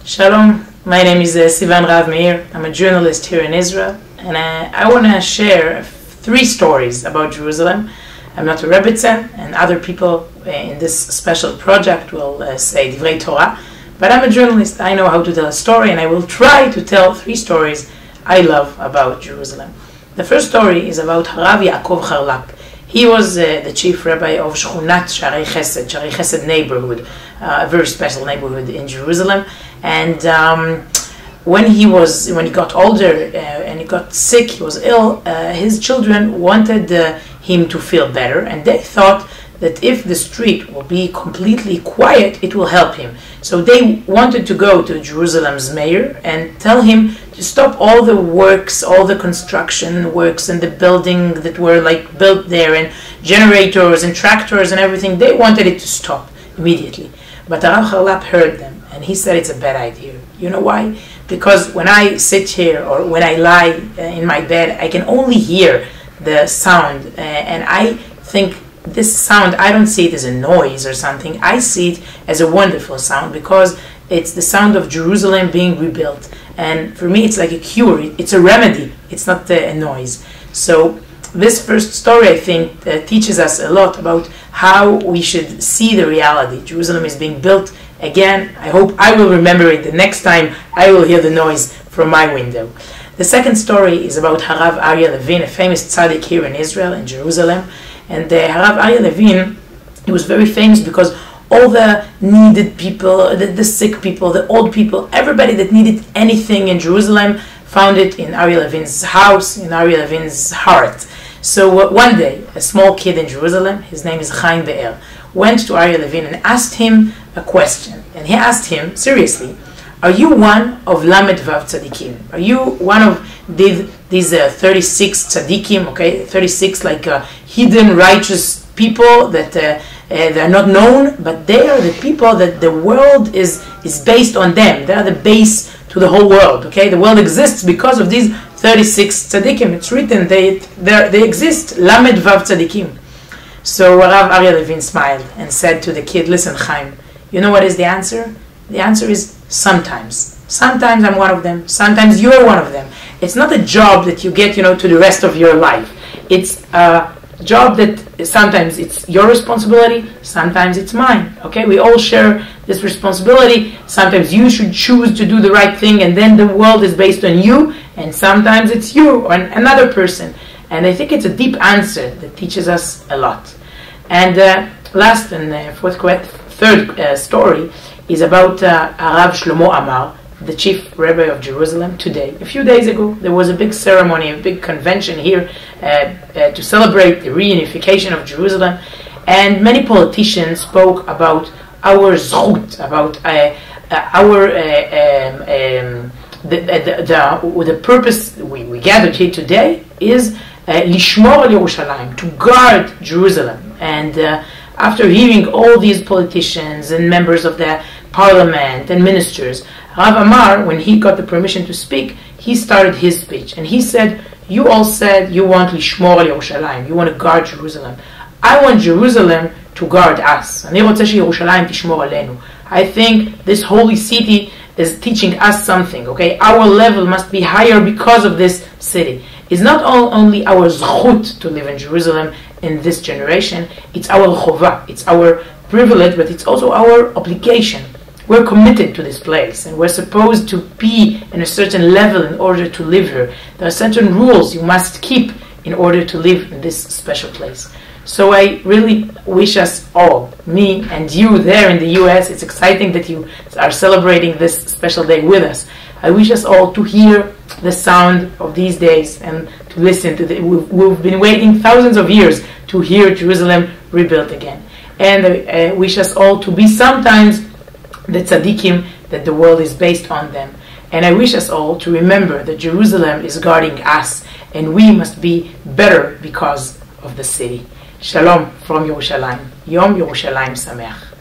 Shalom, my name is Sivan Rahav Meir. I'm a journalist here in Israel, and I want to share 3 stories about Jerusalem. I'm not a Rebbitzin, and other people in this special project will say Divrei Torah, but I'm a journalist. I know how to tell a story, and I will try to tell 3 stories I love about Jerusalem. The first story is about Rahav Yaakov Charlap. He was the chief rabbi of Shchunat Sharei Chesed neighborhood, a very special neighborhood in Jerusalem. And when he got older and he got sick, he was ill, his children wanted him to feel better, and they thought that if the street will be completely quiet, it will help him. So they wanted to go to Jerusalem's mayor and tell him to stop all the works, all the construction works and the building that were built there, and generators and tractors and everything. They wanted it to stop immediately. But Rahav Charlap heard them, and he said it's a bad idea. You know why? Because when I sit here or when I lie in my bed, I can only hear the sound, and I think this sound, I don't see it as a noise or something. I see it as a wonderful sound because it's the sound of Jerusalem being rebuilt. And for me, it's like a cure. It's a remedy. It's not a noise. So this first story, I think, teaches us a lot about how we should see the reality. Jerusalem is being built again. I hope I will remember it the next time I will hear the noise from my window. The second story is about Harav Aryeh Levin, a famous tzaddik here in Israel, in Jerusalem. And Harav Aryeh Levin, he was very famous because all the needed people, the sick people, the old people, everybody that needed anything in Jerusalem found it in Aryeh Levin's house, in Aryeh Levin's heart. So one day, a small kid in Jerusalem, his name is Chaim Be'er, went to Aryeh Levin and asked him a question. And he asked him, seriously, are you one of Lamed Vav Tzadikim? Are you one of these 36 tzadikim, okay, 36 hidden righteous people that they're not known, but they are the people that the world is based on them. They are the base to the whole world, okay? The world exists because of these 36 tzadikim. It's written, they exist, Lamed Vav Tzadikim. So Rav Aryeh Levin smiled and said to the kid, listen, Chaim, you know what is the answer? The answer is sometimes. Sometimes I'm one of them. Sometimes you're one of them. It's not a job that you get, to the rest of your life. It's a job that sometimes it's your responsibility, sometimes it's mine. Okay, we all share this responsibility. Sometimes you should choose to do the right thing, and then the world is based on you, and sometimes it's you or another person. And I think it's a deep answer that teaches us a lot. And last and third story is about Harav Shlomo Amar, the chief rabbi of Jerusalem today. A few days ago, there was a big ceremony, a big convention here to celebrate the reunification of Jerusalem, and many politicians spoke about our zchut, about the purpose we gathered here today is lishmor al Yerushalayim, to guard Jerusalem. And after hearing all these politicians and members of the parliament and ministers, Rav Amar, when he got the permission to speak, he started his speech. And he said, you all said you want lishmor al Yerushalayim, you want to guard Jerusalem. I want Jerusalem to guard us. I think this holy city is teaching us something, okay? Our level must be higher because of this city. It's not only our zchut to live in Jerusalem in this generation, it's our chova, it's our privilege, but it's also our obligation. We're committed to this place, and we're supposed to be in a certain level in order to live here. There are certain rules you must keep in order to live in this special place. So I really wish us all, me and you there in the US, it's exciting that you are celebrating this special day with us. I wish us all to hear the sound of these days and to listen to we've been waiting thousands of years to hear Jerusalem rebuilt again. And I wish us all to be sometimes the tzaddikim that the world is based on them. And I wish us all to remember that Jerusalem is guarding us, and we must be better because of the city. Shalom from Yerushalayim. Yom Yerushalayim Sameach.